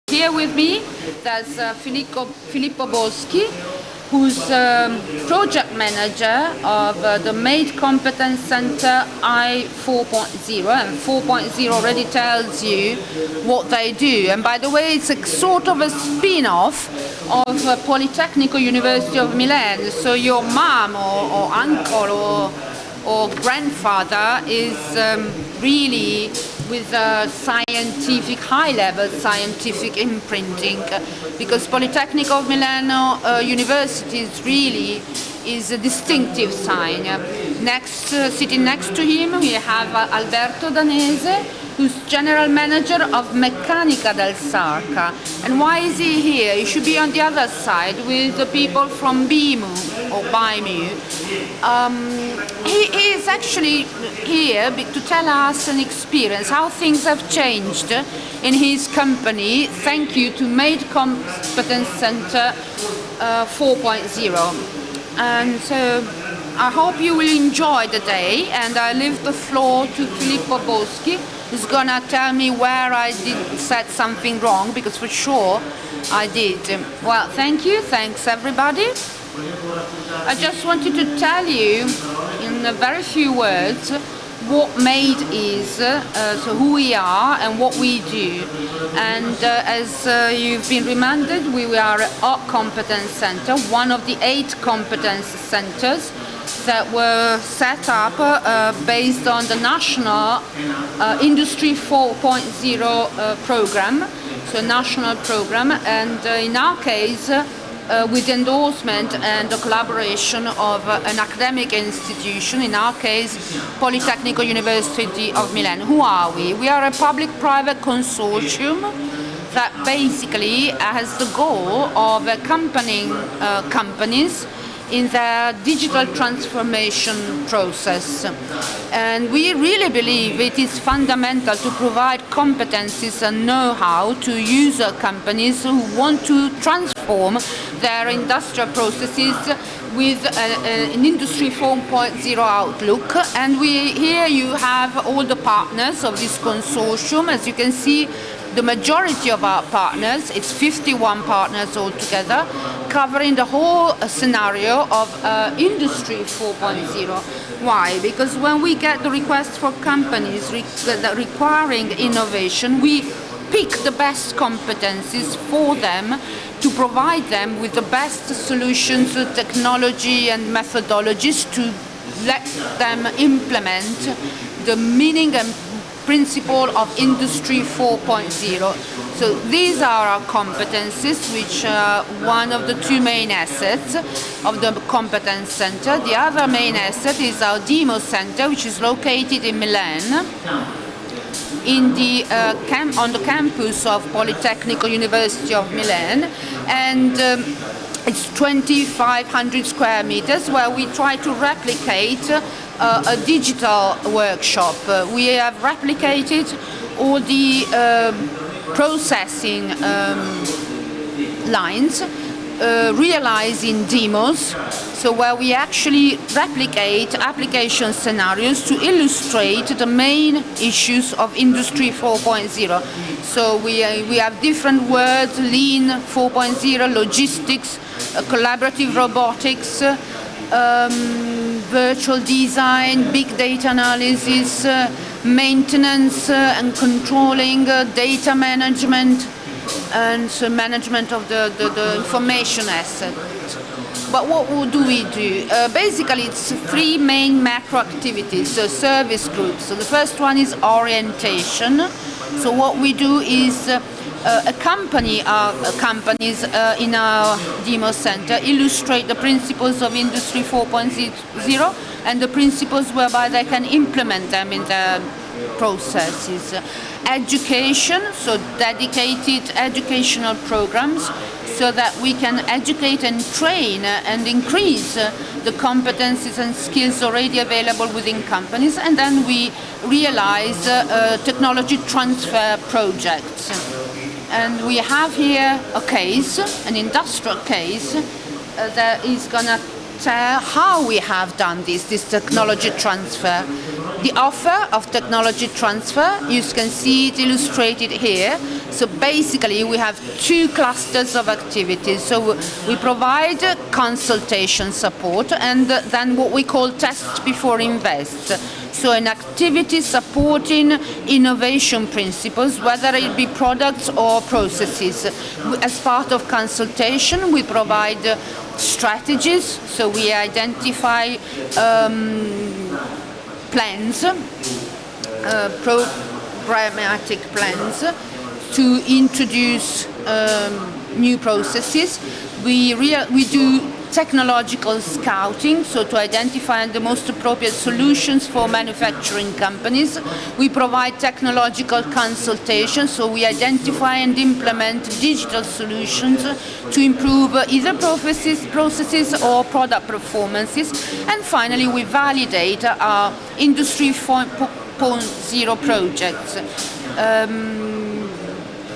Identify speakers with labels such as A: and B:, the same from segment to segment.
A: Here with me, there's Filippo Boschi, who's project manager of the MADE Competence Center I 4.0, and 4.0 already tells you what they do. And by the way, it's a sort of a spin-off of Politecnico University of Milan. So your mom or uncle or grandfather is really with a scientific, high-level scientific imprinting, because Politecnico of Milano University is a distinctive sign. Sitting next to him, we have Alberto Danese, who's general manager of Meccanica Del Sarca. And why is he here? He should be on the other side with the people from BIMU or BIMU. He is actually here to tell us an experience, how things have changed in his company, thank you to MADE Competence Center 4.0. And so I hope you will enjoy the day, and I leave the floor to Filippo Boschi, who's gonna tell me where I said something wrong, because for sure I did. Well, thank you, thanks everybody. I just wanted to tell you in a very few words what MADE is, so who we are and what we do. And as you've been reminded, we are a competence center, one of the 8 competence centers that were set up based on the national Industry 4.0 program, so national program, and in our case with endorsement and the collaboration of an academic institution, in our case Politecnico University of Milan. Who are we? We are a public-private consortium that basically has the goal of accompanying companies in their digital transformation process. And we really believe it is fundamental to provide competencies and know-how to user companies who want to transform their industrial processes with an Industry 4.0 outlook. And here you have all the partners of this consortium. As you can see, the majority of our partners, it's 51 partners altogether, covering the whole scenario of Industry 4.0. Why? Because when we get the requests for companies requiring innovation, we pick the best competencies for them to provide them with the best solutions, technology and methodologies to let them implement the meaning and principle of Industry 4.0. So these are our competencies, which are one of the 2 main assets of the Competence Center. The other main asset is our Demo Center, which is located in Milan, in the on the campus of Politecnico University of Milan, and it's 2,500 square meters, where we try to replicate a digital workshop. We have replicated all the processing lines, realizing demos, so where we actually replicate application scenarios to illustrate the main issues of Industry 4.0. So we have different words: lean 4.0, logistics, collaborative robotics, virtual design, big data analysis, maintenance and controlling, data management, and so management of the information asset. But what do we do? Basically, it's 3 main macro activities, so service groups. So the first one is orientation. So what we do is accompany our companies in our demo center, illustrate the principles of Industry 4.0 and the principles whereby they can implement them in their processes. Education, so dedicated educational programs, so that we can educate and train and increase the competencies and skills already available within companies. And then we realize technology transfer projects. And we have here a case, an industrial case, that is gonna how we have done this technology transfer. The offer of technology transfer, you can see it illustrated here. So basically we have two clusters of activities. So we provide consultation support and then what we call test before invest. So an activity supporting innovation principles, whether it be products or processes. As part of consultation, we provide strategies, so we identify plans, programmatic plans to introduce new processes. We do technological scouting, so to identify the most appropriate solutions for manufacturing companies. We provide technological consultation, so we identify and implement digital solutions to improve either processes or product performances. And finally, we validate our Industry 4.0 projects.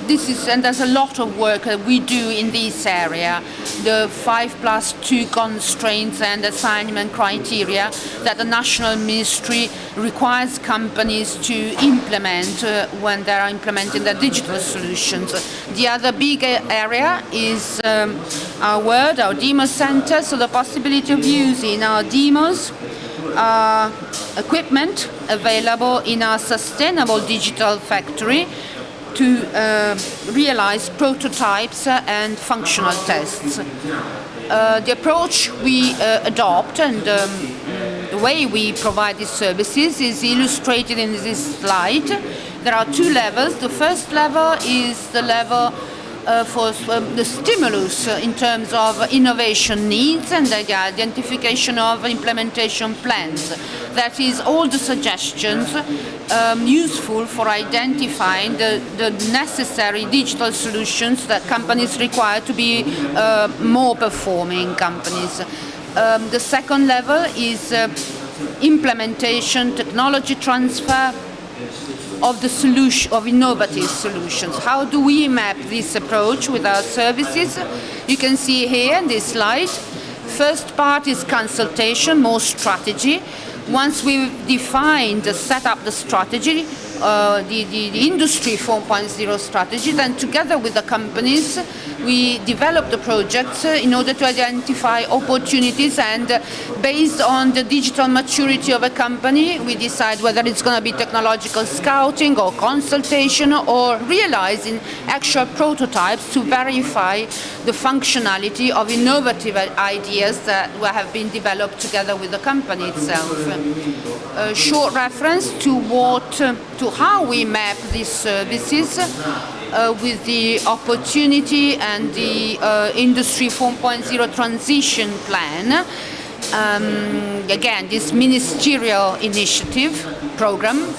A: There's a lot of work that we do in this area, the 5+2 constraints and assignment criteria that the national ministry requires companies to implement when they are implementing their digital solutions. The other big area is our demo center, so the possibility of using our demos, equipment available in our sustainable digital factory to realize prototypes and functional tests. The approach we adopt and the way we provide these services is illustrated in this slide. There are two levels. The first level is the level for the stimulus in terms of innovation needs and the identification of implementation plans. That is all the suggestions useful for identifying the necessary digital solutions that companies require to be more performing companies. The second level is implementation, technology transfer of the solution, of innovative solutions. How do we map this approach with our services? You can see here in this slide. First part is consultation, more strategy. Once we've defined, set up the strategy, the Industry 4.0 strategy, then together with the companies, we develop the projects in order to identify opportunities, and based on the digital maturity of a company, we decide whether it's going to be technological scouting or consultation or realizing actual prototypes to verify the functionality of innovative ideas that have been developed together with the company itself. A short reference to how we map these services with the opportunity and the Industry 4.0 transition plan. Again, this ministerial initiative program.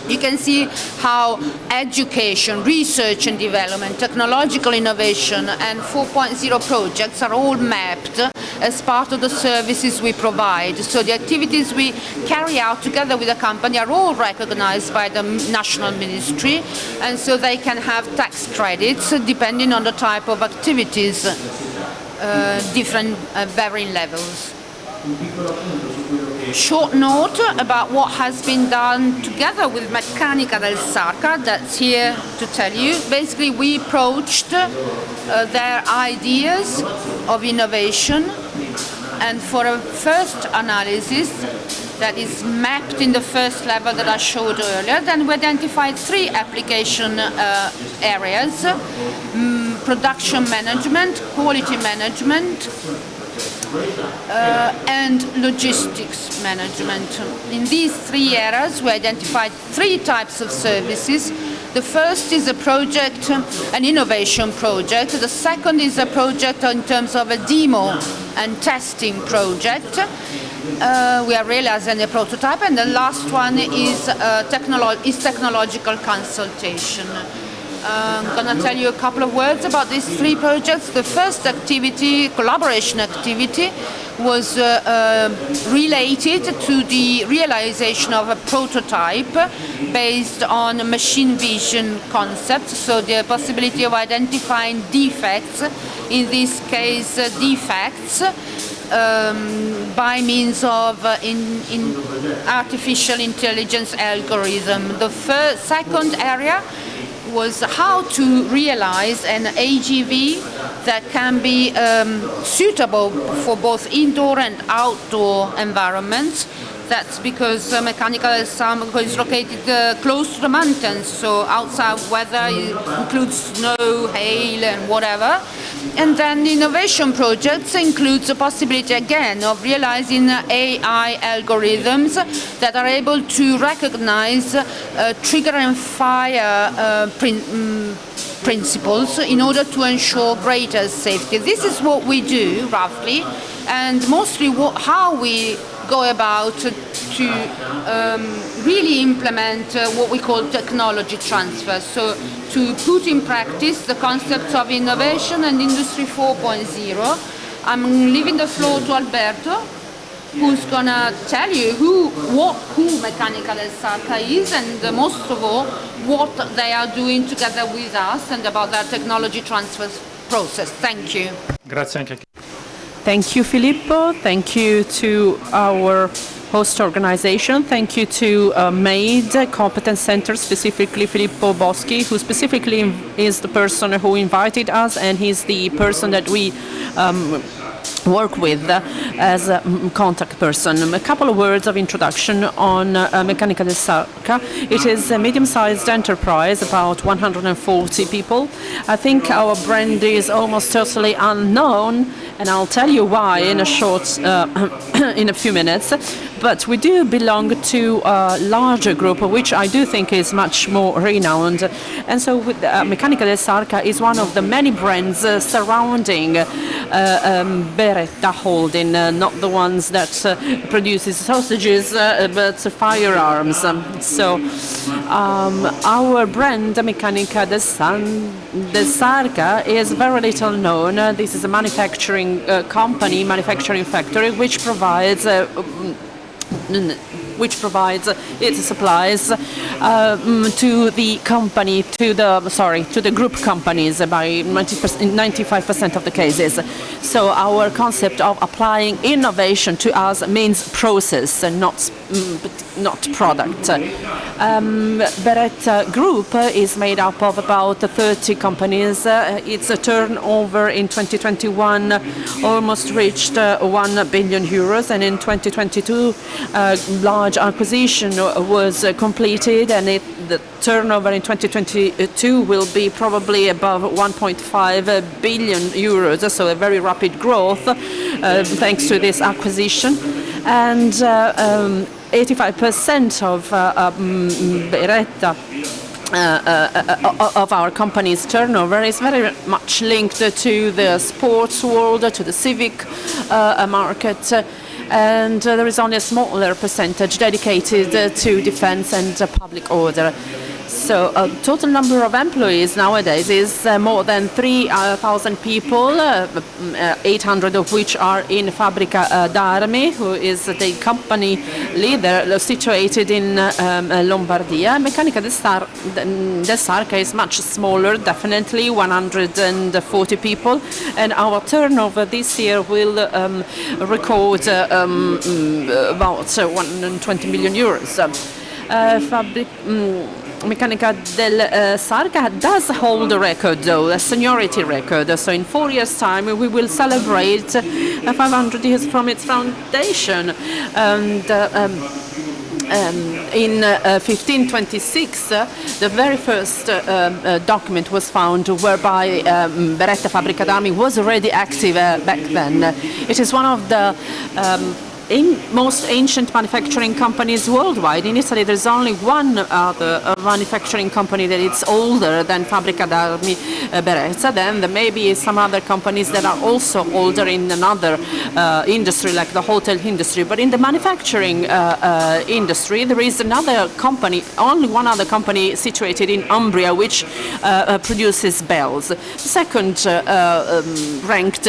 A: You can see how education, research and development, technological innovation and 4.0 projects are all mapped as part of the services we provide. So the activities we carry out together with the company are all recognized by the national ministry, and so they can have tax credits depending on the type of activities, different varying levels. Short note about what has been done together with Meccanica Del Sarca, that's here to tell you. Basically, we approached their ideas of innovation, and for a first analysis that is mapped in the first level that I showed earlier, then we identified three application areas: production management, quality management, and logistics management. In these three areas, we identified three types of services. The first is a project, an innovation project. The second is a project in terms of a demo and testing project. We are realizing a prototype, and the last one is technological consultation. I'm going to tell you a couple of words about these three projects. The first activity, collaboration activity, was related to the realization of a prototype based on machine vision concepts, so the possibility of identifying defects, in this case defects by means of in artificial intelligence algorithm. The second area was how to realize an AGV that can be suitable for both indoor and outdoor environments. That's because Meccanica Del Sarca is located close to the mountains, so outside weather includes snow, hail and whatever. And then the innovation projects includes the possibility again of realizing AI algorithms that are able to recognize trigger and fire principles in order to ensure greater safety. This is what we do roughly, and mostly how we go about to really implement what we call technology transfer. So to put in practice the concepts of innovation and Industry 4.0. I'm leaving the floor to Alberto, who's gonna tell you who Meccanica Del Sarca is, and most of all what they are doing together with us and about their technology transfer process. Thank you.
B: Grazie anche a chi.
C: Thank you, Filippo. Thank you to our host organization. Thank you to MADE Competence Center, specifically Filippo Boschi, who specifically is the person who invited us, and he's the person that we work with as a contact person. A couple of words of introduction on Meccanica Del Sarca. It is a medium-sized enterprise, about 140 people. I think our brand is almost totally unknown, and I'll tell you why in a few minutes. But we do belong to a larger group, which I do think is much more renowned. And so Meccanica Del Sarca is one of the many brands surrounding Beretta Holding, not the ones that produces sausages, but firearms. So our brand, Meccanica Del Sarca, is very little known. This is a manufacturing company, manufacturing factory, which provides its supplies to the company, to the group companies by 95% of the cases. So our concept of applying innovation to us means process and not product. Beretta Group is made up of about 30 companies. Its turnover in 2021 almost reached 1 billion euros, and in 2022 large acquisition was completed, and the turnover in 2022 will be probably above 1.5 billion euros, so a very rapid growth thanks to this acquisition. And 85% of Beretta of our company's turnover is very much linked to the sports world, to the civic market, and there is only a smaller percentage dedicated to defense and public order. So total number of employees nowadays is more than 3,000 people, 800 of which are in Fabbrica d'Armi, who is the company leader situated in Lombardia. Meccanica Del Sarca is much smaller, definitely 140 people, and our turnover this year will record about 120 million euros. Meccanica del Sarca does hold a record, though, a seniority record. So in 4 years' time, we will celebrate 500 years from its foundation. And in 1526, the very first document was found whereby Beretta Fabbrica d'Armi was already active back then. It is one of the most ancient manufacturing companies worldwide. In Italy, there's only one other manufacturing company that is older than Fabbrica d'Armi Beretta. Then there may be some other companies that are also older in another industry, like the hotel industry. But in the manufacturing industry, there is another company, only one other company situated in Umbria, which produces bells. Second ranked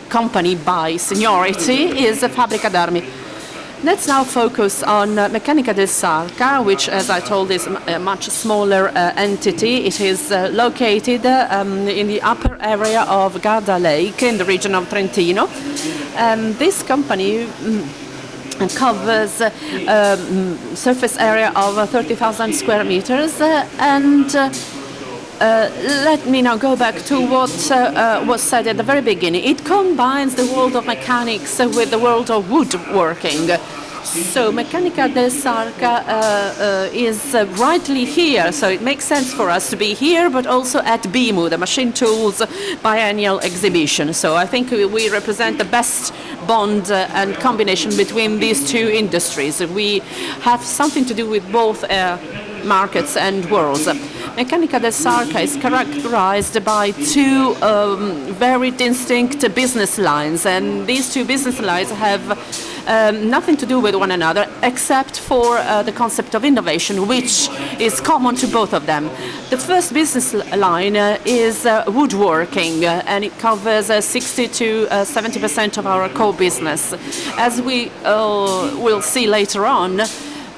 C: company by seniority is Fabbrica d'Armi. Let's now focus on Meccanica del Sarca, which, as I told, is a much smaller entity. It is located in the upper area of Garda Lake in the region of Trentino. This company covers surface area of 30,000 square meters and let me now go back to what was said at the very beginning. It combines the world of mechanics with the world of woodworking. So Meccanica del Sarca is rightly here, so it makes sense for us to be here, but also at BIMU, the Machine Tools Biennial Exhibition. So I think we represent the best bond and combination between these two industries. We have something to do with both markets and worlds. Meccanica del Sarca is characterized by two very distinct business lines, and these two business lines have nothing to do with one another except for the concept of innovation, which is common to both of them. The first business line is woodworking, and it covers 60 to 70% of our core business. As we will see later on,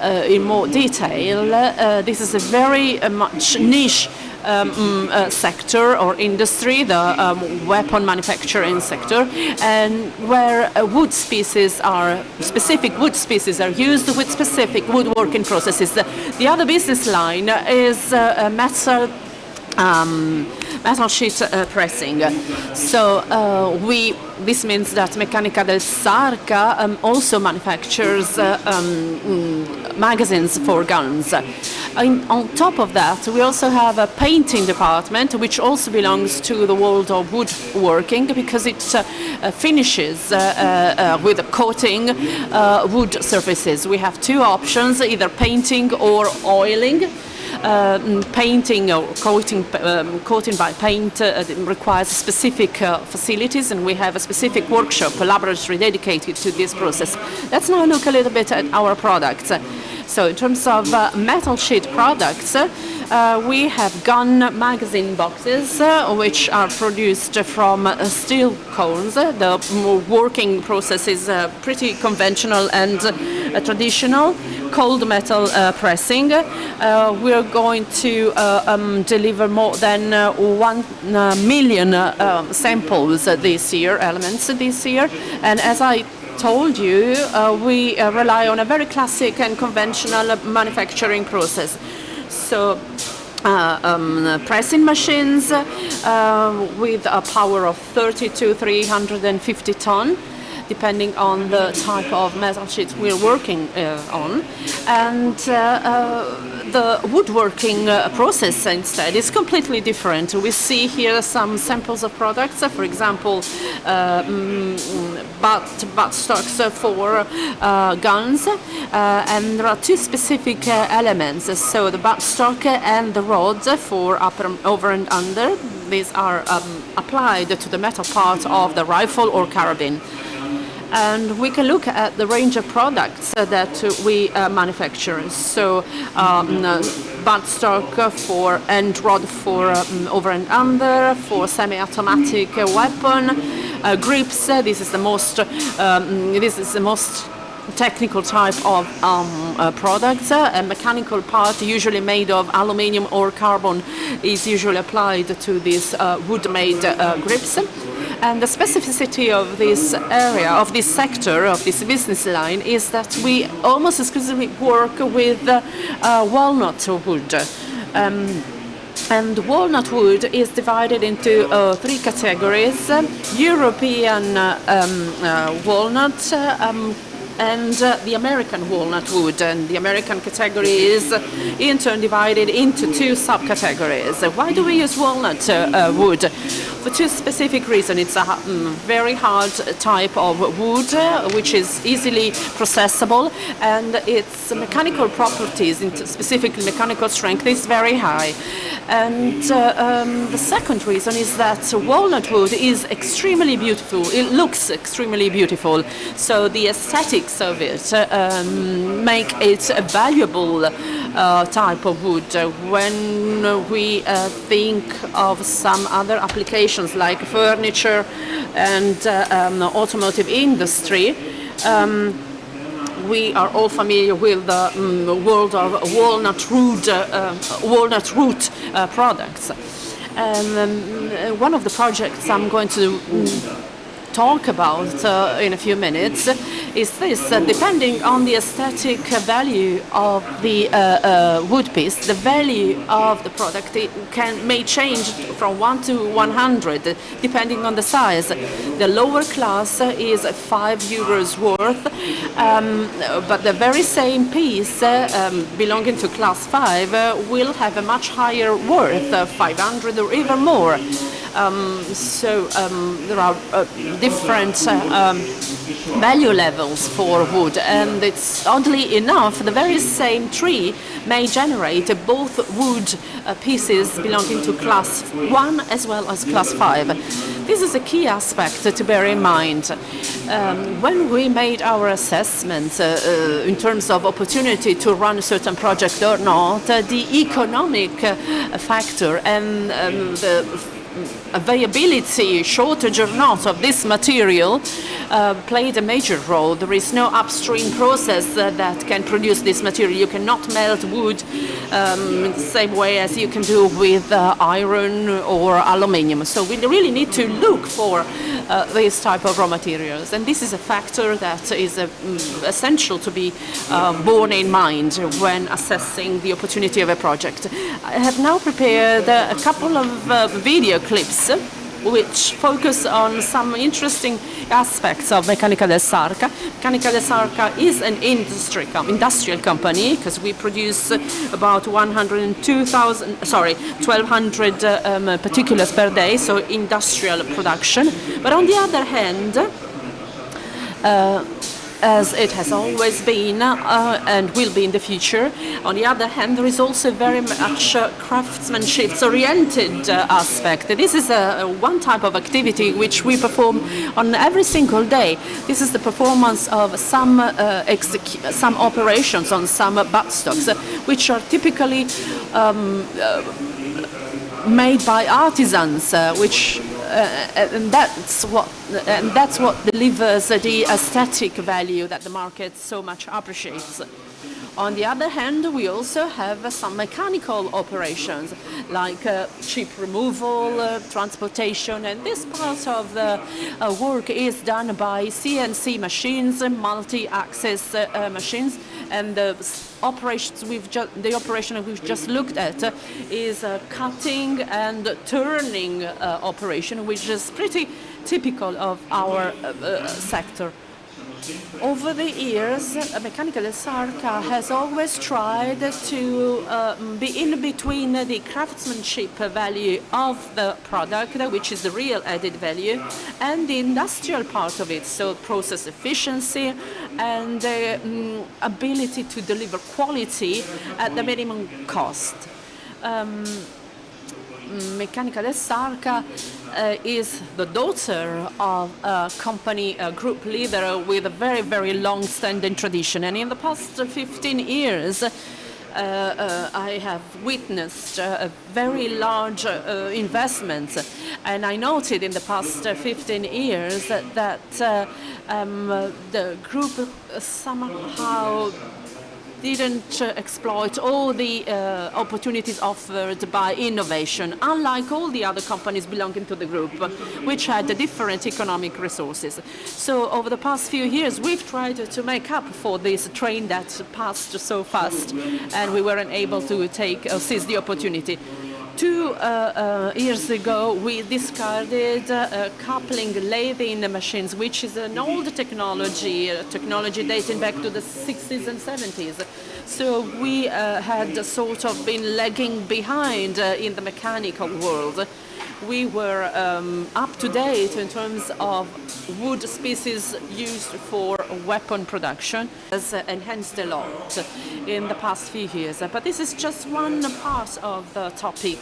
C: in more detail, this is a very much niche sector or industry, the weapon manufacturing sector, and where specific wood species are used with specific woodworking processes. The other business line is metal sheet pressing. So this means that Meccanica del Sarca also manufactures magazines for guns. On top of that, we also have a painting department, which also belongs to the world of woodworking, because it finishes with coating wood surfaces. We have two options, either painting or oiling. Painting or coating by paint requires specific facilities, and we have a specific workshop, a laboratory dedicated to this process. Let's now look a little bit at our products. So in terms of metal sheet products, we have gun magazine boxes, which are produced from steel cones. The working process is pretty conventional and traditional. Cold metal pressing. We are going to deliver more than 1 million samples this year, elements this year. And as I told you, we rely on a very classic and conventional manufacturing process. So pressing machines with a power of 30 to 350 ton, depending on the type of metal sheet we're working on. And the woodworking process instead is completely different. We see here some samples of products, for example, butt stocks for guns, and there are two specific elements. So the butt stock and the rods for over and under. These are applied to the metal part of the rifle or carabine. And we can look at the range of products that we manufacture. So butt stock for and rod for over and under, for semi-automatic weapon, grips. This is the most technical type of products. A mechanical part, usually made of aluminium or carbon, is usually applied to these wood-made grips. And the specificity of this area, of this sector, of this business line, is that we almost exclusively work with walnut wood. And walnut wood is divided into three categories: European walnut, and the American walnut wood. And the American category is in turn divided into two subcategories. Why do we use walnut wood? For two specific reasons. It's a very hard type of wood, which is easily processable, and its mechanical properties, specifically mechanical strength, is very high. And the second reason is that walnut wood is extremely beautiful. It looks extremely beautiful. So the aesthetics of it make it a valuable type of wood. When we think of some other applications like furniture and automotive industry, we are all familiar with the world of walnut root products. One of the projects I'm going to talk about in a few minutes is this. Depending on the aesthetic value of the wood piece, the value of the product may change from 1 to 100 depending on the size. The lower class is €5 worth, but the very same piece belonging to class 5 will have a much higher worth, 500 or even more. There are different value levels for wood, and it's oddly enough the very same tree may generate both wood pieces belonging to class 1 as well as class 5. This is a key aspect to bear in mind. When we made our assessment in terms of opportunity to run a certain project or not, the economic factor and the availability, shortage or not, of this material played a major role. There is no upstream process that can produce this material. You cannot melt wood in the same way as you can do with iron or aluminium. So we really need to look for this type of raw materials, and this is a factor that is essential to be borne in mind when assessing the opportunity of a project. I have now prepared a couple of video clips which focus on some interesting aspects of Meccanica del Sarca. Meccanica del Sarca is an industrial company because we produce about 1,200 particulars per day, so industrial production. But on the other hand, as it has always been and will be in the future. On the other hand, there is also very much craftsmanship-oriented aspect. This is one type of activity which we perform on every single day. This is the performance of some operations on some buttstocks, which are typically made by artisans, and that's what delivers the aesthetic value that the market so much appreciates. On the other hand, we also have some mechanical operations like chip removal, transportation, and this part of the work is done by CNC machines, multi-axis machines, and the operation we've just looked at is a cutting and turning operation, which is pretty typical of our sector. Over the years, Meccanica del Sarca has always tried to be in between the craftsmanship value of the product, which is the real added value, and the industrial part of it, so process efficiency and the ability to deliver quality at the minimum cost. Meccanica del Sarca is the daughter of a company, a group leader with a very, very long-standing tradition. And in the past 15 years, I have witnessed a very large investments. And I noted in the past 15 years that the group somehow didn't exploit all the opportunities offered by innovation, unlike all the other companies belonging to the group, which had different economic resources. So over the past few years, we've tried to make up for this train that passed so fast, and we weren't able to seize the opportunity. 2 years ago, we discarded coupling lathing machines, which is an old technology dating back to the 60s and 70s. So we had sort of been lagging behind in the mechanical world. We were up to date in terms of wood species used for weapon production. Has enhanced a lot in the past few years. But this is just one part of the topic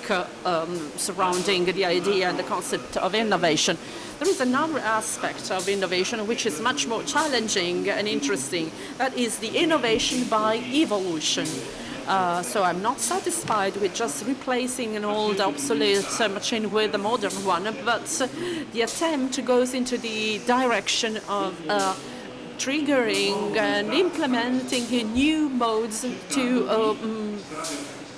C: surrounding the idea and the concept of innovation. There is another aspect of innovation which is much more challenging and interesting. That is the innovation by evolution. So I'm not satisfied with just replacing an old obsolete machine with a modern one, but the attempt goes into the direction of triggering and implementing new modes to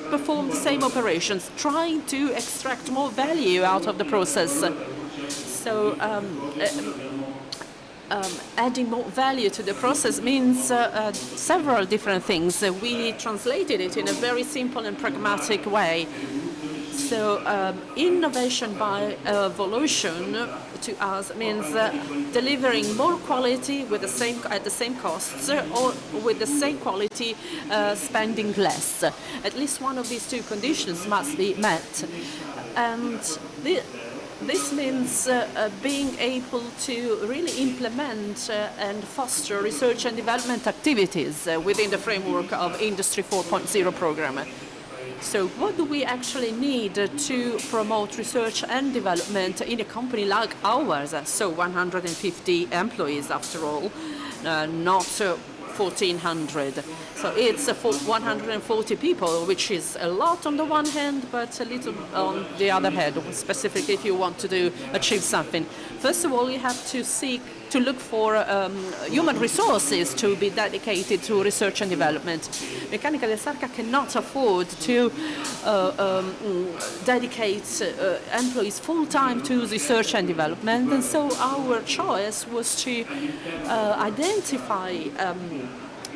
C: perform the same operations, trying to extract more value out of the process. So adding more value to the process means several different things. We translated it in a very simple and pragmatic way. So innovation by evolution to us means delivering more quality with at the same costs, or with the same quality spending less. At least one of these two conditions must be met. And this means being able to really implement and foster research and development activities within the framework of Industry 4.0 program. So what do we actually need to promote research and development in a company like ours? So 150 employees after all, not 1,400. So it's 140 people, which is a lot on the one hand, but a little on the other hand, specifically if you want to achieve something. First of all, you have to look for human resources to be dedicated to research and development. Meccanica Del Sarca cannot afford to dedicate employees full-time to research and development, and so our choice was to identify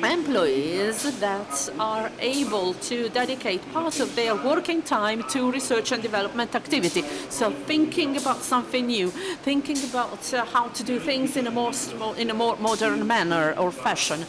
C: employees that are able to dedicate part of their working time to research and development activity. So thinking about something new, thinking about how to do things in a more modern manner or fashion.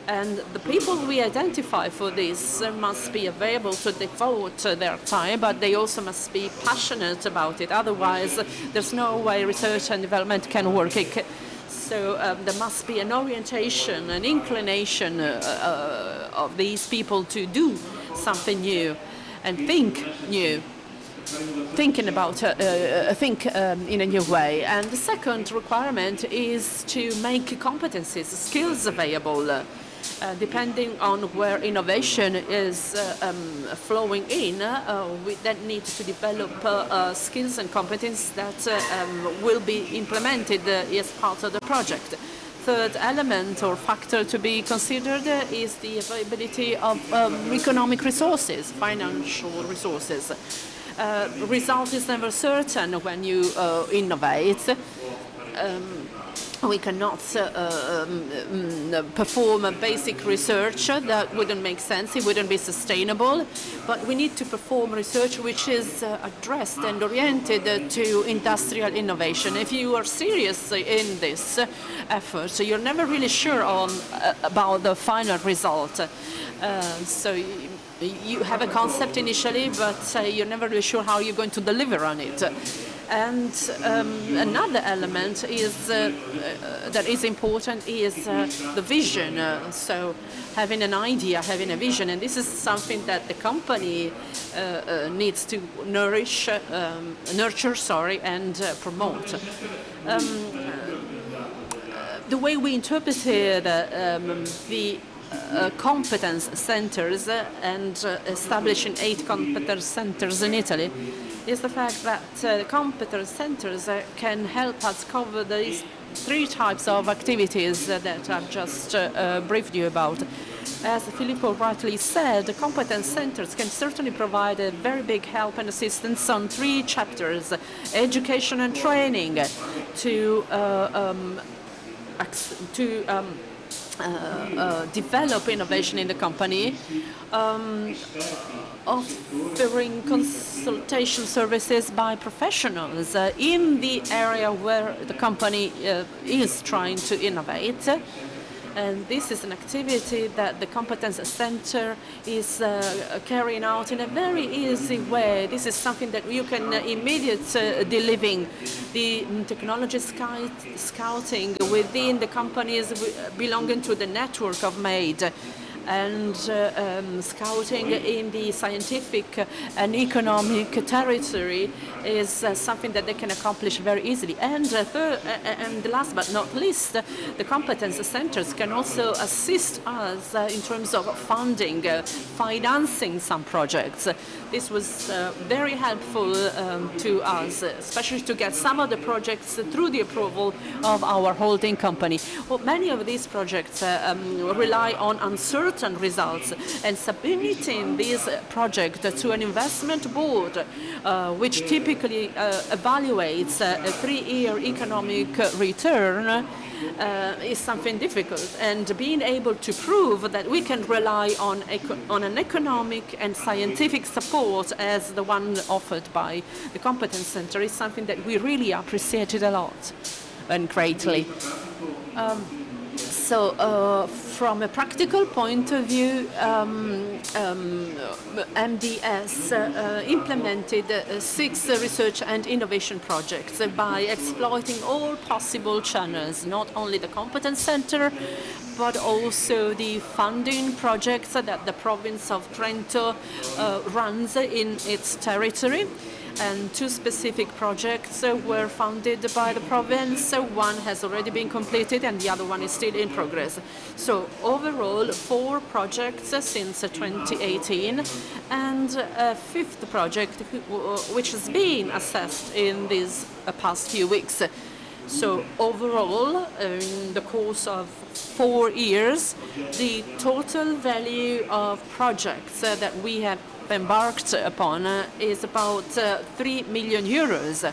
C: And the people we identify for this must be available to devote their time, but they also must be passionate about it. Otherwise, there's no way research and development can work. So there must be an orientation, an inclination of these people to do something new and think new, thinking about think in a new way. And the second requirement is to make competencies, skills available. Depending on where innovation is flowing in, we then need to develop skills and competence that will be implemented as part of the project. Third element or factor to be considered is the availability of economic resources, financial resources. The result is never certain when you innovate. We cannot perform a basic research. That wouldn't make sense, it wouldn't be sustainable. But we need to perform research which is addressed and oriented to industrial innovation. If you are serious in this effort, you're never really sure about the final result. So you have a concept initially, but you're never really sure how you're going to deliver on it. And another element is that is important is the vision. So having an idea, having a vision, and this is something that the company needs to nurture, and promote. The way we interpreted the competence centers and establishing 8 competence centers in Italy is the fact that competence centers can help us cover these 3 types of activities that I've just briefed you about. As Filippo rightly said, the competence centers can certainly provide a very big help and assistance on 3 chapters: education and training, to develop innovation in the company, offering consultation services by professionals in the area where the company is trying to innovate. And this is an activity that the Competence Center is carrying out in a very easy way. This is something that you can immediately living. The technology scouting within the companies belonging to the network of MADE. and scouting in the scientific and economic territory is something that they can accomplish very easily. And last but not least, the competence centers can also assist us in terms of funding, financing some projects. This was very helpful to us, especially to get some of the projects through the approval of our holding company. Well, many of these projects rely on uncertain results, and submitting this project to an investment board, which typically evaluates a 3-year economic return, is something difficult, and being able to prove that we can rely on an economic and scientific support as the one offered by the Competence Center is something that we really appreciated a lot and greatly. So from a practical point of view, MDS implemented 6 research and innovation projects by exploiting all possible channels, not only the Competence Center, but also the funding projects that the province of Trento runs in its territory. And 2 specific projects were funded by the province. One has already been completed and the other one is still in progress. So overall 4 projects since 2018 and a 5th project which has been assessed in these past few weeks. So overall, in the course of 4 years, the total value of projects that we have embarked upon is about 3 million euros,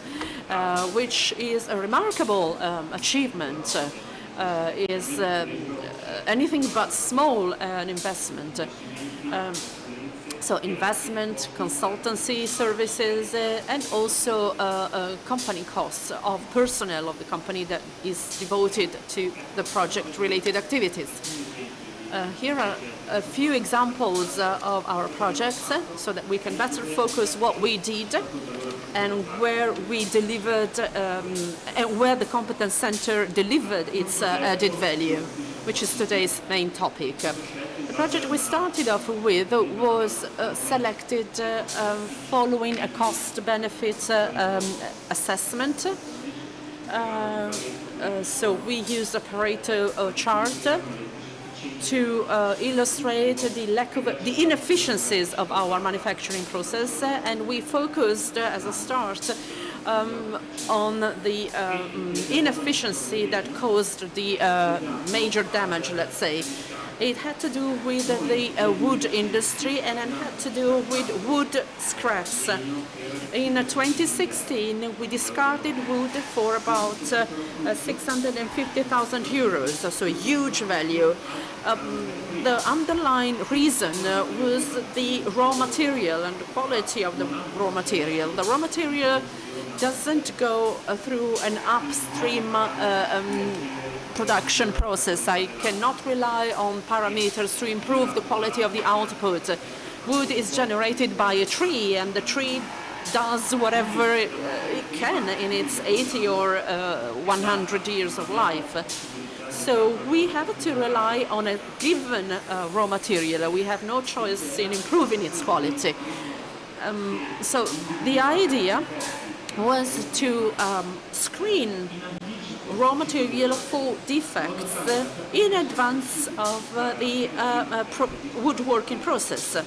C: which is a remarkable achievement. Is anything but small an investment. So investment, consultancy services, and also company costs of personnel of the company that is devoted to the project-related activities. Here are a few examples of our projects so that we can better focus what we did and where we delivered and where the Competence Center delivered its added value, which is today's main topic. The project we started off with was selected following a cost-benefit assessment. So we used a Pareto chart to illustrate the inefficiencies of our manufacturing process, and we focused as a start on the inefficiency that caused the major damage, let's say. It had to do with the wood industry, and it had to do with wood scraps. In 2016, we discarded wood for about 650,000 euros, so a huge value. The underlying reason was the raw material and the quality of the raw material. The raw material doesn't go through an upstream production process. I cannot rely on parameters to improve the quality of the output. Wood is generated by a tree, and the tree does whatever it can in its 80 or 100 years of life. So we have to rely on a given raw material. We have no choice in improving its quality. So the idea was to screen raw material for defects in advance of the woodworking process.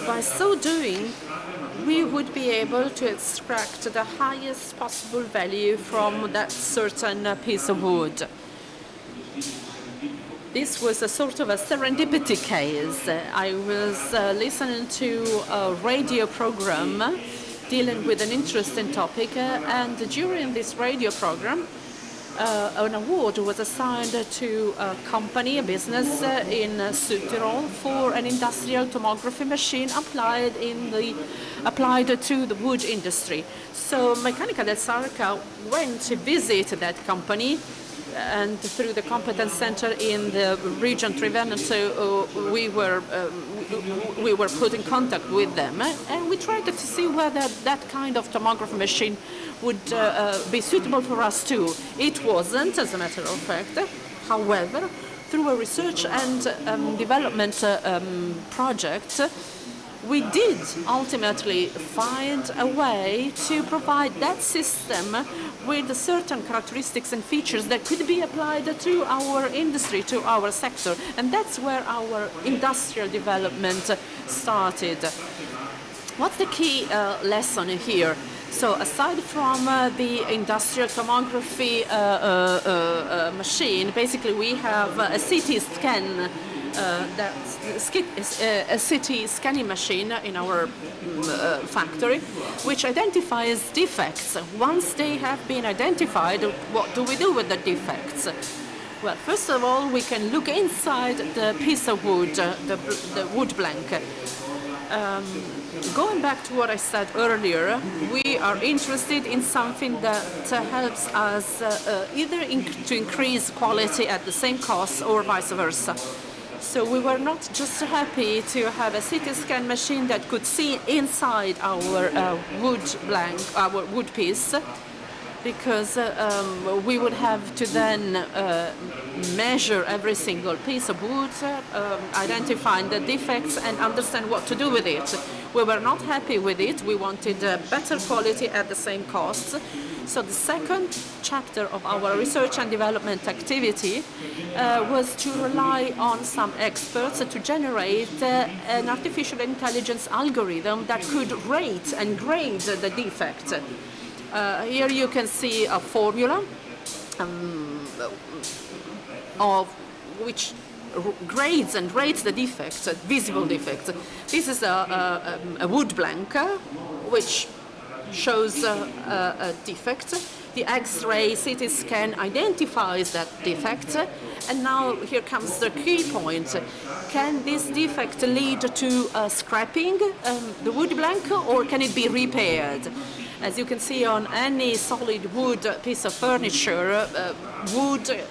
C: By so doing, we would be able to extract the highest possible value from that certain piece of wood. This was a sort of a serendipity case. I was listening to a radio program dealing with an interesting topic, and during this radio program, an award was assigned to a company, a business in Südtirol for an industrial tomography machine applied to the wood industry. So Meccanica Del Sarca went to visit that company, and through the Competence Center in the region Triveneto, we were put in contact with them, and we tried to see whether that kind of tomography machine would be suitable for us too. It wasn't, as a matter of fact. However, through a research and development project, we did ultimately find a way to provide that system with certain characteristics and features that could be applied to our industry, to our sector. And that's where our industrial development started. What's the key lesson here? So aside from the industrial tomography machine, basically we have a CT scan, a CT scanning machine in our factory, which identifies defects. Once they have been identified, what do we do with the defects? Well, first of all, we can look inside the piece of wood, the wood blank. Going back to what I said earlier, we are interested in something that helps us either to increase quality at the same cost or vice versa. So we were not just happy to have a CT scan machine that could see inside our wood blank, our wood piece, because we would have to then measure every single piece of wood, identify the defects and understand what to do with it. We were not happy with it. We wanted better quality at the same cost. So the second chapter of our research and development activity was to rely on some experts to generate an artificial intelligence algorithm that could rate and grade the defect. Here you can see a formula of which grades and rates the defects, visible defects. This is a wood blank which shows a defect. The X-ray CT scan identifies that defect, and now here comes the key point. Can this defect lead to scrapping the wood blank, or can it be repaired? As you can see on any solid wood piece of furniture, wood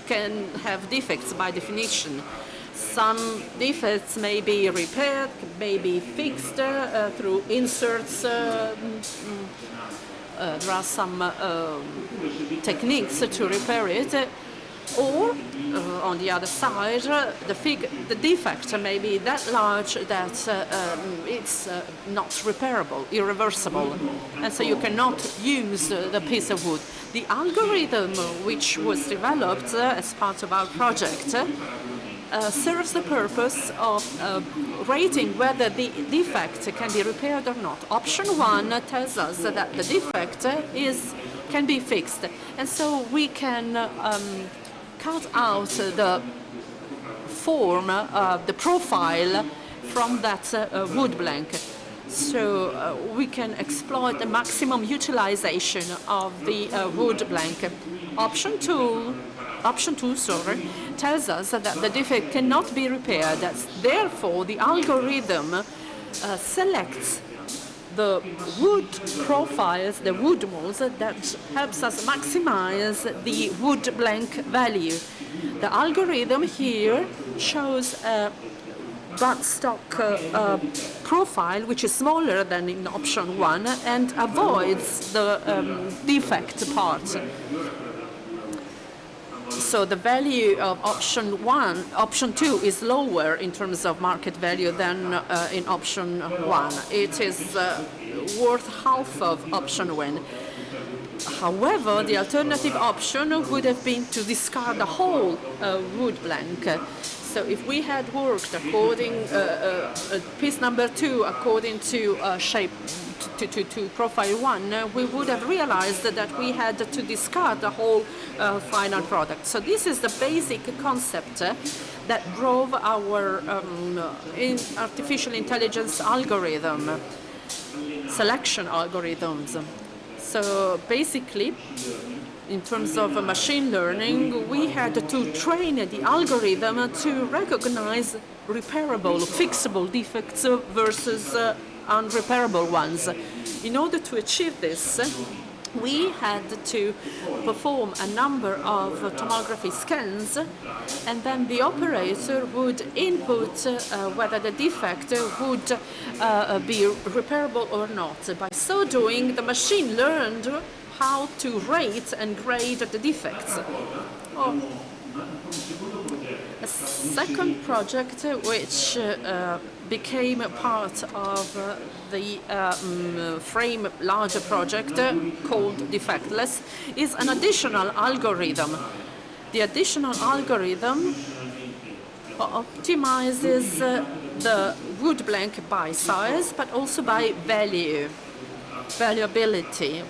C: can have defects by definition. Some defects may be repaired, may be fixed through inserts. There are some techniques to repair it. Or, on the other side, the defect may be that large that it's not repairable, irreversible, and so you cannot use the piece of wood. The algorithm which was developed as part of our project serves the purpose of rating whether the defect can be repaired or not. Option 1 tells us that the defect can be fixed, and so we can cut out the form, the profile from that wood blank. So we can exploit the maximum utilization of the wood blank. Option 2 tells us that the defect cannot be repaired. Therefore, the algorithm selects the wood profiles, the wood molds, that helps us maximize the wood blank value. The algorithm here shows a buttstock profile which is smaller than in option 1 and avoids the defect part. So the value of option 2 is lower in terms of market value than in option 1. It is worth half of option 1. However, the alternative option would have been to discard the whole wood blank. So if we had worked according piece number 2 according to shape to profile 1, we would have realized that we had to discard the whole final product. So this is the basic concept that drove our artificial intelligence algorithm, selection algorithms. So basically, in terms of machine learning, we had to train the algorithm to recognize repairable, fixable defects versus unrepairable ones. In order to achieve this, we had to perform a number of tomography scans, and then the operator would input whether the defect would be repairable or not. By so doing, the machine learned how to rate and grade the defects. A second project which became part of the frame larger project called Defectless is an additional algorithm. The additional algorithm optimizes the wood blank by size but also by valuability.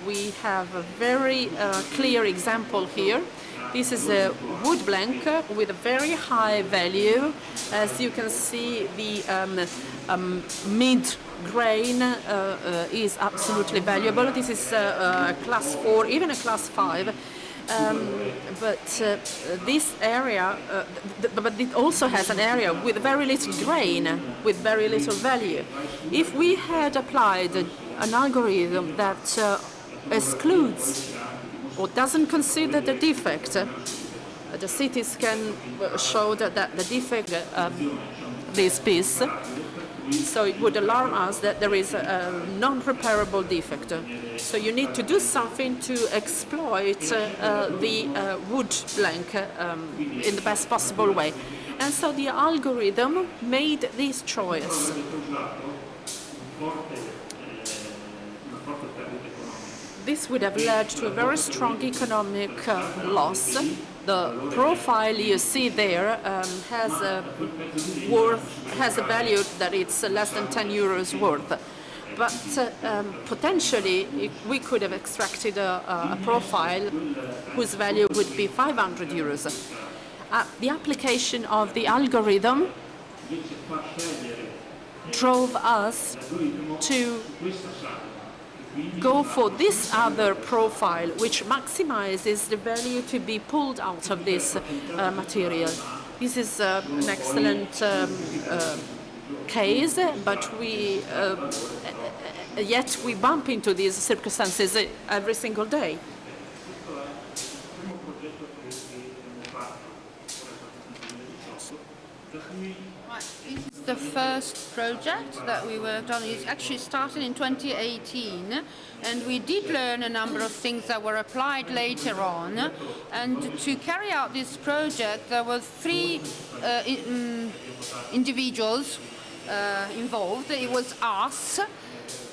C: We have a very clear example here. This is a wood blank with a very high value. As you can see, the mid grain is absolutely valuable. This is a class 4, even a class 5. But this area, but it also has an area with very little grain, with very little value. If we had applied an algorithm that excludes or doesn't consider the defect, the CT scan showed that the defect this piece, so it would alarm us that there is a non-repairable defect. So you need to do something to exploit the wood blank in the best possible way. And so the algorithm made this choice. This would have led to a very strong economic loss. The profile you see there has a value that it's less than 10 euros worth. But potentially we could have extracted a profile whose value would be 500 euros. The application of the algorithm drove us to go for this other profile, which maximizes the value to be pulled out of this material. This is an excellent case, but yet we bump into these circumstances every single day.
A: This is the first project that we worked on. It actually started in 2018, and we did learn a number of things that were applied later on. And to carry out this project, there were three individuals involved. It was us,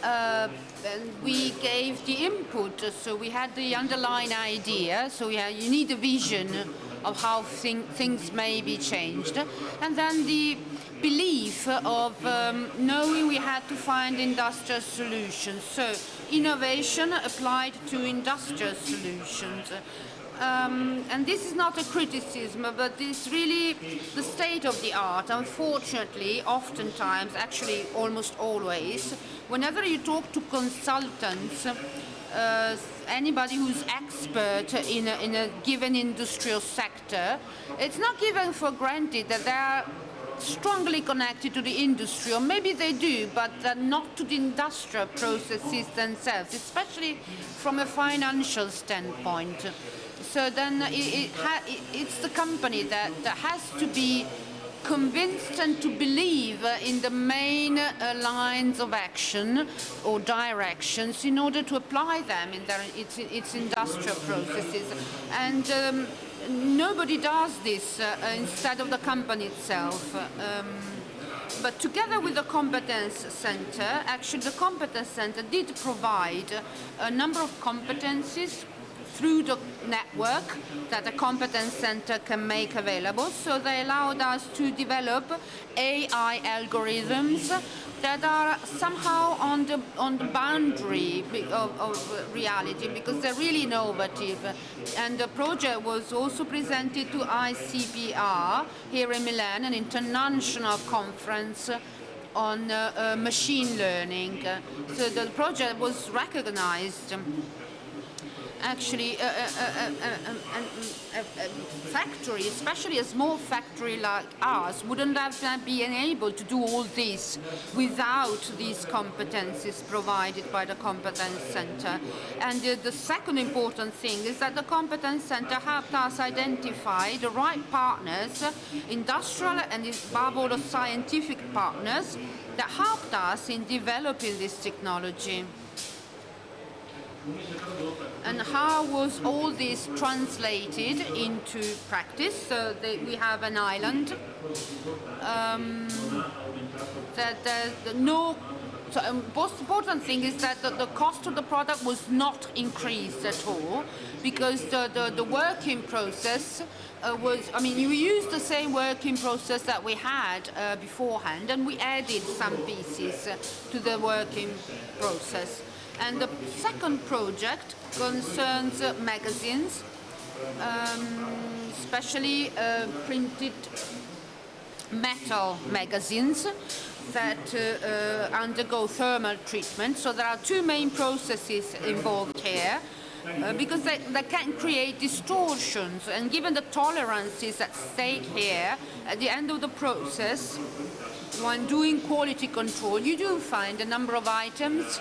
A: and we gave the input. So we had the underlying idea. So you need a vision of how things may be changed, and then the belief of knowing we had to find industrial solutions. So innovation applied to industrial solutions. And this is not a criticism, but it's really the state of the art. Unfortunately, oftentimes, actually almost always, whenever you talk to consultants, anybody who's expert in a given industrial sector, it's not given for granted that they are strongly connected to the industry, or maybe they do, but not to the industrial processes themselves, especially from a financial standpoint. So then it's the company that has to be convinced and to believe in the main lines of action or directions in order to apply them in its industrial processes. And nobody does this instead of the company itself. But together with the Competence Center, actually the Competence Center did provide a number of competencies through the network that the Competence Center can make available. So they allowed us to develop AI algorithms that are somehow on the boundary of reality, because they're really innovative. And the project was also presented to ICPR here in Milan, an international conference on machine learning. So the project was recognized. Actually, a factory, especially a small factory like ours, wouldn't have been able to do all this without these competencies provided by the Competence Center. And the second important thing is that the Competence Center helped us identify the right partners, industrial and above all scientific partners, that helped us in developing this technology. And how was all this translated into practice? So we have an island that there's no. So most important thing is that the cost of the product was not increased at all, because the working process was, I mean, you used the same working process that we had beforehand, and we added some pieces to the working process. And the second project concerns magazines, especially printed metal magazines that undergo thermal treatment. So there are two main processes involved here, because they can create distortions, and given the tolerances at stake here, at the end of the process, when doing quality control, you do find a number of items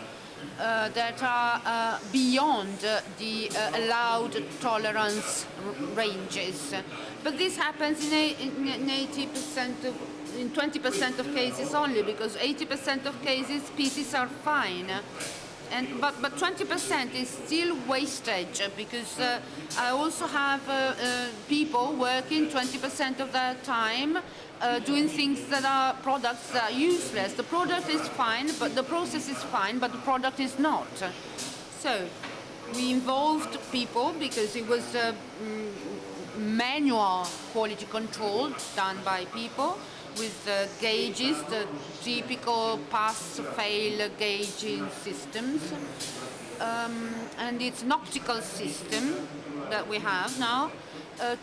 A: that are beyond the allowed tolerance ranges. But this happens in 80% of, in 20% of cases only, because 80% of cases pieces are fine. But 20% is still wastage, because I also have people working 20% of their time doing things that are products that are useless. The product is fine, but the process is fine, but the product is not. So we involved people, because it was manual quality control done by people with gauges, the typical pass-fail gauging systems, and it's an optical system that we have now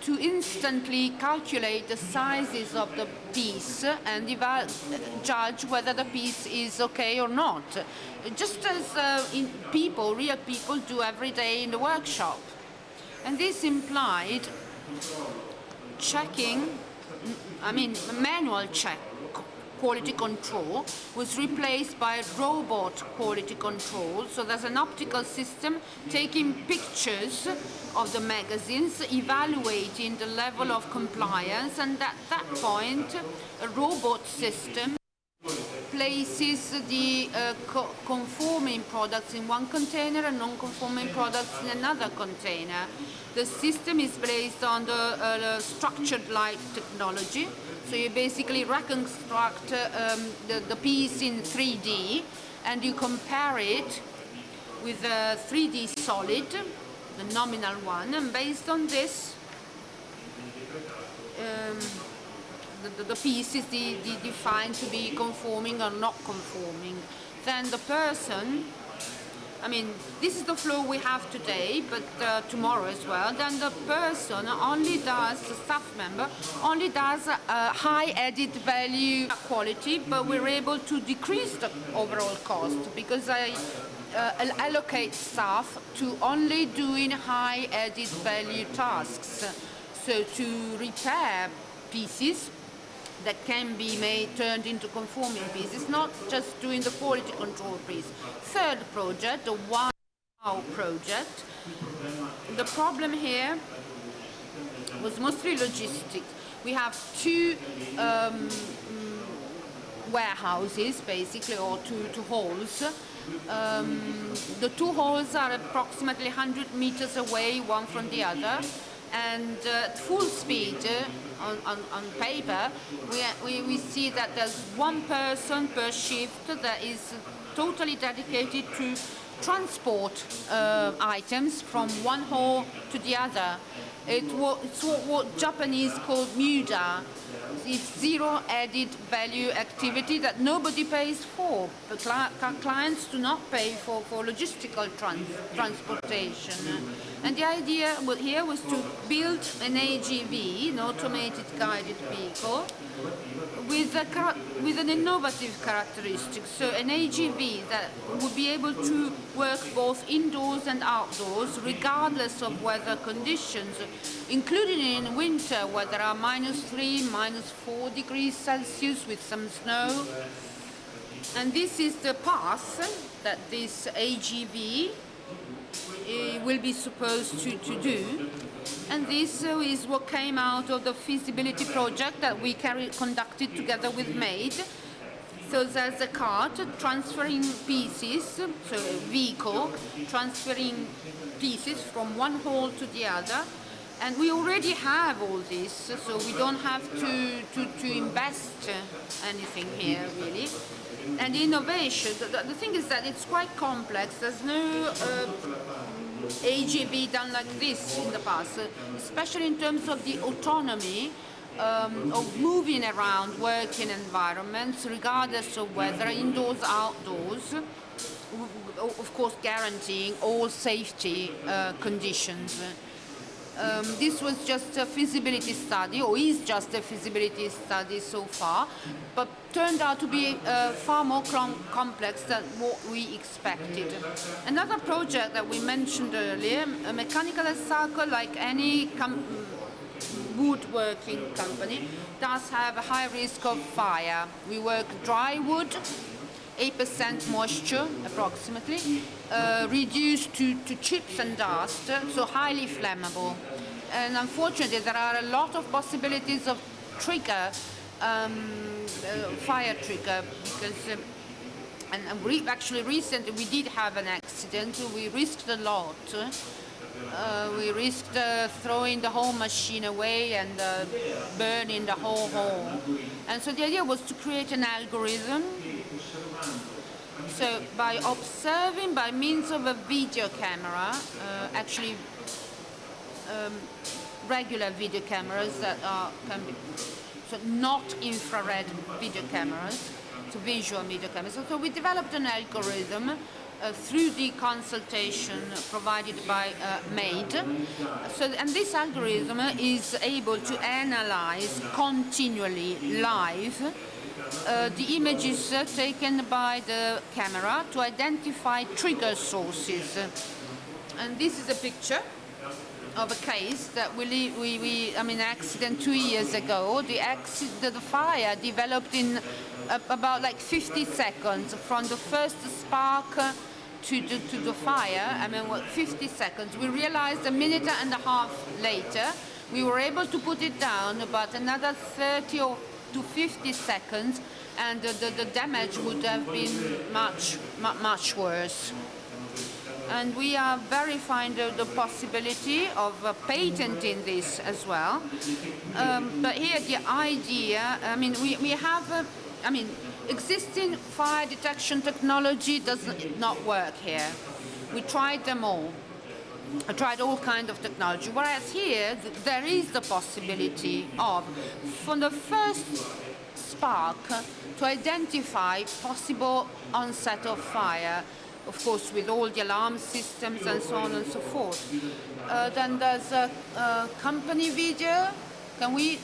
A: to instantly calculate the sizes of the piece and judge whether the piece is okay or not, just as real people do every day in the workshop. And this implied checking, manual check quality control was replaced by robot quality control. So there's an optical system taking pictures of the magazines, evaluating the level of compliance, and at that point a robot system places the conforming products in one container and non-conforming products in another container. The system is based on the structured light technology. So you basically reconstruct the piece in 3D, and you compare it with a 3D solid, the nominal one, and based on this the piece is defined to be conforming or not conforming. Then the person, this is the flow we have today, but tomorrow as well. Then the person only does, the staff member only does high added value quality, but we're able to decrease the overall cost, because I allocate staff to only doing high added value tasks. So to repair pieces that can be turned into conforming pieces, not just doing the quality control piece. Third project, the Wow project. The problem here was mostly logistics. We have two warehouses, basically, or two halls. The two halls are approximately 100 meters away, one from the other. And at full speed, on paper, we see that there's one person per shift that is totally dedicated to transport items from one hall to the other. It's what Japanese call muda. It's zero added value activity that nobody pays for. The clients do not pay for logistical transportation. And the idea here was to build an AGV, an automated guided vehicle, with an innovative characteristic. So an AGV that would be able to work both indoors and outdoors, regardless of weather conditions, including in winter, where there are -3, -4 degrees Celsius with some snow. And this is the path that this AGV will be supposed to do. And this is what came out of the feasibility project that we conducted together with MADE So there's a cart transferring pieces, so a vehicle transferring pieces from one hall to the other. And we already have all this, so we don't have to invest anything here, really. And innovation, the thing is that it's quite complex. There's no AGV done like this in the past, especially in terms of the autonomy of moving around working environments, regardless of whether indoors, outdoors, of course guaranteeing all safety conditions. This was just a feasibility study, or is just a feasibility study so far, but turned out to be far more complex than what we expected. Another project that we mentioned earlier, Meccanica Del Sarca, like any woodworking company, does have a high risk of fire. We work dry wood, 8% moisture approximately, reduced to chips and dust, so highly flammable. And unfortunately there are a lot of possibilities of trigger, fire trigger, because actually recently we did have an accident. We risked a lot. We risked throwing the whole machine away and burning the whole hall. And so the idea was to create an algorithm. So by observing by means of a video camera, actually regular video cameras that can be, so not infrared video cameras, so visual video cameras. So we developed an algorithm through the consultation provided by MADE. And this algorithm is able to analyze continually live the images taken by the camera to identify trigger sources. And this is a picture of a case that an accident 2 years ago. The fire developed in about like 50 seconds from the first spark to the fire. 50 seconds. We realized a minute and a half later we were able to put it down, but another 30 or to 50 seconds and the damage would have been much worse. And we are verifying the possibility of patenting this as well. But here the idea, we have, existing fire detection technology does not work here. We tried them all. I tried all kinds of technology, whereas here there is the possibility of, from the first spark, to identify possible onset of fire, of course with all the alarm systems and so on and so forth. Then there's a company video. Do we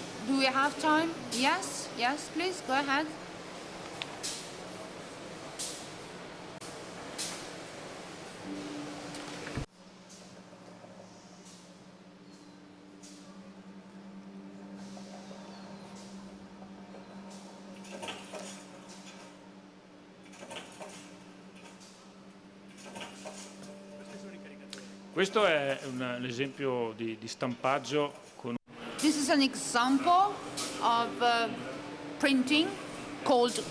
A: have time? Yes, please, go ahead.
B: Questo è un esempio di stampaggio con...
A: This is an example of printing called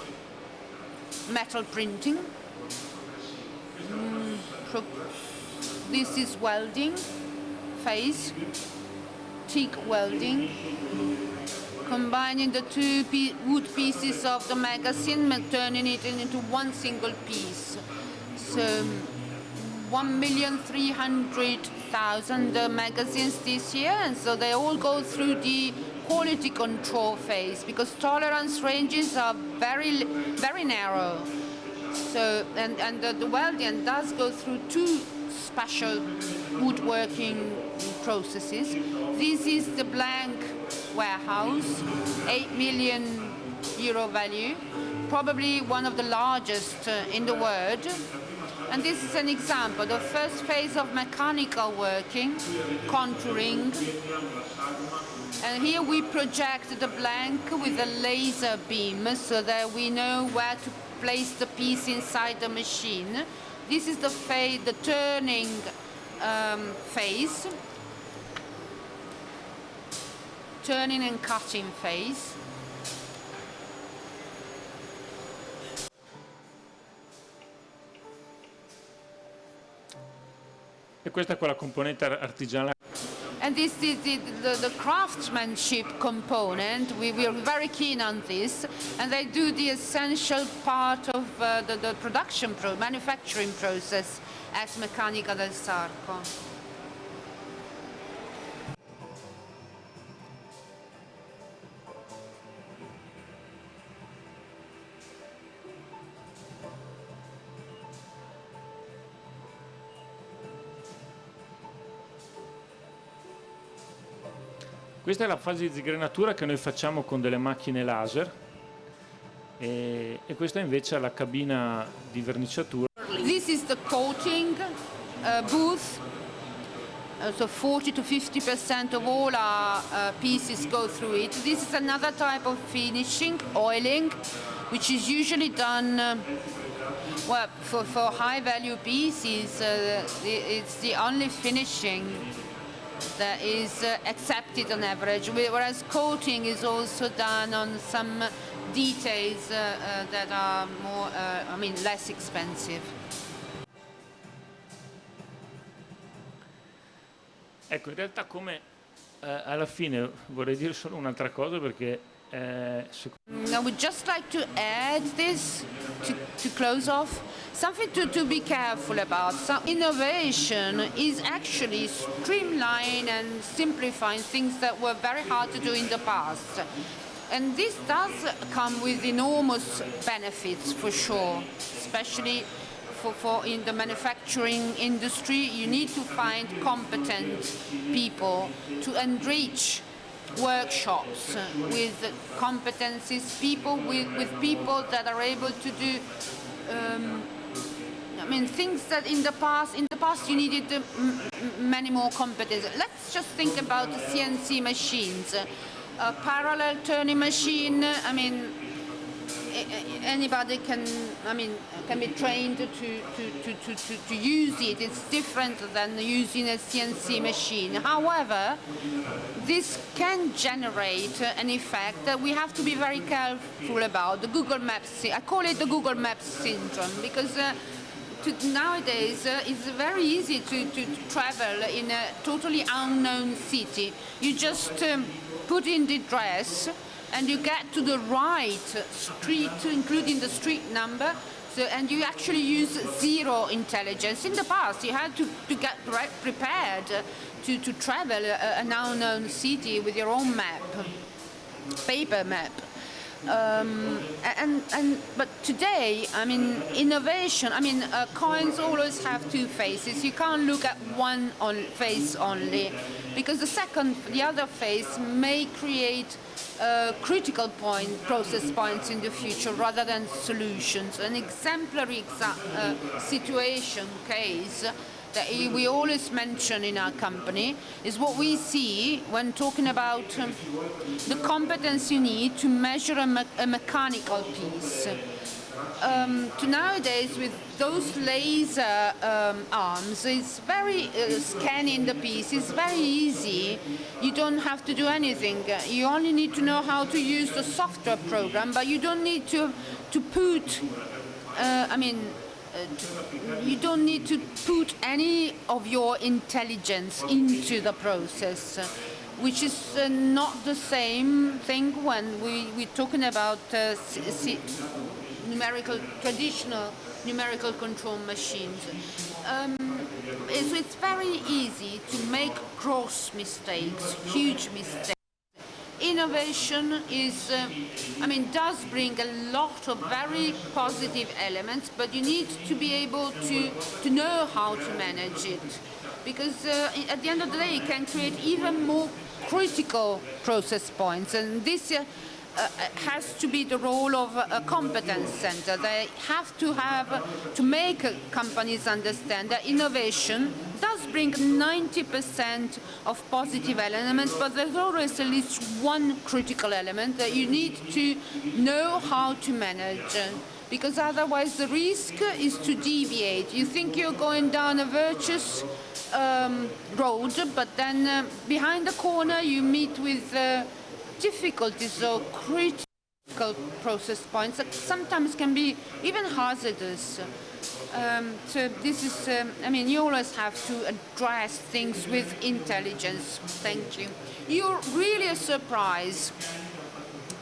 A: metal printing. This is welding phase, TIG welding, combining the two wood pieces of the magazine and turning it into one single piece. So 1,300,000 magazines this year, and so they all go through the quality control phase because tolerance ranges are very narrow. So and the welding does go through two special woodworking processes. This is the blank warehouse, 8 million euro value, probably one of the largest in the world. And this is an example, the first phase of mechanical working, contouring. And here we project the blank with a laser beam so that we know where to place the piece inside the machine. This is the turning phase, turning and cutting phase.
B: E questa è quella componente artigianale.
A: And this is the craftsmanship component. We are very keen on this, and they do the essential part of the production manufacturing process at Meccanica del Sarca.
B: Questa è la fase di sgranatura che noi facciamo con delle macchine laser e questa invece è la cabina di verniciatura.
A: This is the coating booth. So 40 to 50% of all our pieces go through it. This is another type of finishing, oiling, which is usually done well for high value pieces. It's the only finishing that is accepted on average, whereas coating is also done on some details that are more, less expensive.
B: Ecco, in realtà come alla fine vorrei dire solo un'altra cosa perché
A: I would just like to add this to close off. Something to be careful about. So innovation is actually streamlining and simplifying things that were very hard to do in the past. And this does come with enormous benefits for sure, especially for in the manufacturing industry. You need to find competent people to enrich workshops with competencies, people with people that are able to do things that in the past you needed many more competencies. Let's just think about CNC machines, a parallel turning machine. Anybody can be trained to use it. It's different than using a CNC machine. However, this can generate an effect that we have to be very careful about. The Google Maps, I call it the Google Maps syndrome, because nowadays it's very easy to travel in a totally unknown city. You just put in the address and you get to the right street, including the street number, and you actually use zero intelligence. In the past, you had to get prepared to travel an unknown city with your own map, paper map. But today, innovation. Coins always have two faces. You can't look at one face only, because the other face may create critical process points in the future rather than solutions. An exemplary case that we always mention in our company is what we see when talking about the competence you need to measure a mechanical piece. Nowadays, with those laser arms, it's very scanning the piece. It's very easy. You don't have to do anything. You only need to know how to use the software program, but you don't need to put. You don't need to put any of your intelligence into the process, which is not the same thing when we're talking about traditional numerical control machines. So it's very easy to make gross mistakes, huge mistakes. Innovation does bring a lot of very positive elements, but you need to be able to know how to manage it, because at the end of the day, it can create even more critical process points, and this has to be the role of a competence center. They have to make companies understand that innovation does bring 90% of positive elements, but there's always at least one critical element that you need to know how to manage, because otherwise the risk is to deviate. You think you're going down a virtuous road, but then behind the corner you meet with difficulties or critical process points that sometimes can be even hazardous. So this is, I mean, you always have to address things with intelligence. Thank you. You're really a surprise.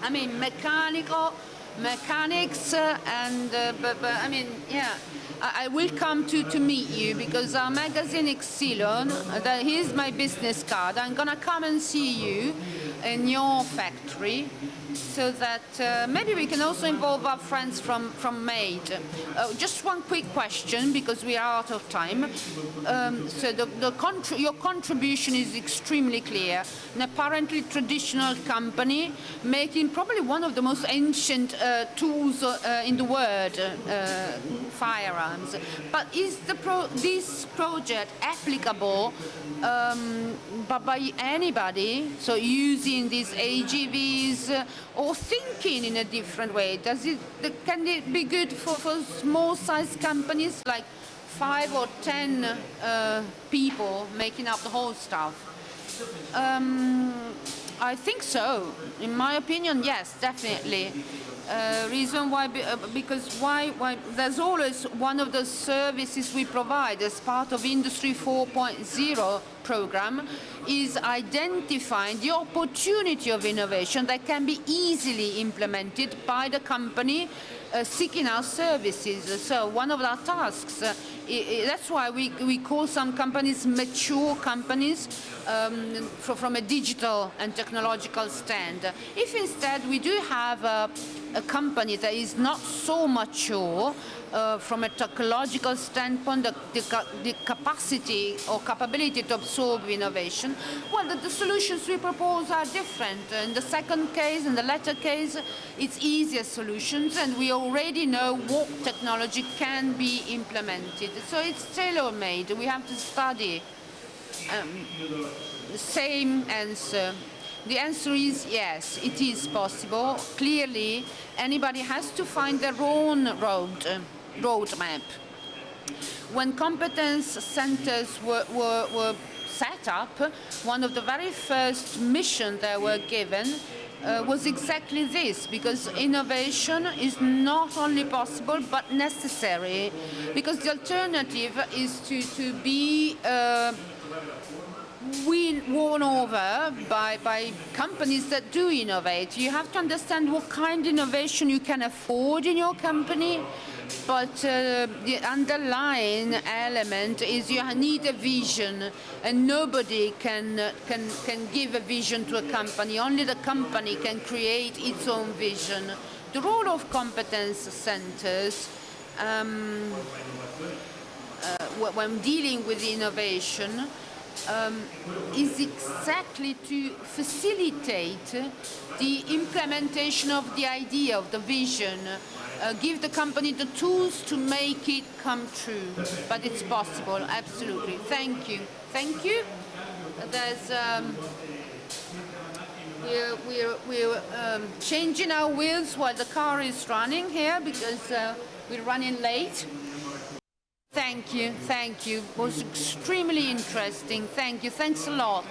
A: I mean, mechanics, but I mean, yeah, I will come to meet you because our magazine Xylon, here's my business card. I'm gonna come and see you in your factory so that maybe we can also involve our friends from MADE. Just one quick question because we are out of time. So your contribution is extremely clear. An apparently traditional company making probably one of the most ancient tools in the world, firearms. But is this project applicable by anybody? So using these AGVs or thinking in a different way? Can it be good for small-sized companies like 5 or 10 people making up the whole stuff? I think so. In my opinion, yes, definitely. Reason why, because why there's always one of the services we provide as part of Industry 4.0 program is identifying the opportunity of innovation that can be easily implemented by the company seeking our services. So one of our tasks, that's why we call some companies mature companies from a digital and technological stand. If instead we do have a company that is not so mature from a technological standpoint, the capacity or capability to absorb innovation, well, the solutions we propose are different. In the second case, in the latter case, it's easier solutions, and we already know what technology can be implemented. So it's tailor-made. We have to study. The same answer. The answer is yes, it is possible. Clearly, anybody has to find their own roadmap. When competence centers were set up, one of the very first missions that were given was exactly this, because innovation is not only possible but necessary, because the alternative is to be won over by companies that do innovate. You have to understand what kind of innovation you can afford in your company, but the underlying element is you need a vision, and nobody can give a vision to a company. Only the company can create its own vision. The role of competence centers when dealing with innovation is exactly to facilitate the implementation of the idea, of the vision, give the company the tools to make it come true. But it's possible, absolutely. Thank you. Thank you. There's we're changing our wheels while the car is running here because we're running late. Thank you, thank you. It was extremely interesting. Thank you, thanks a lot.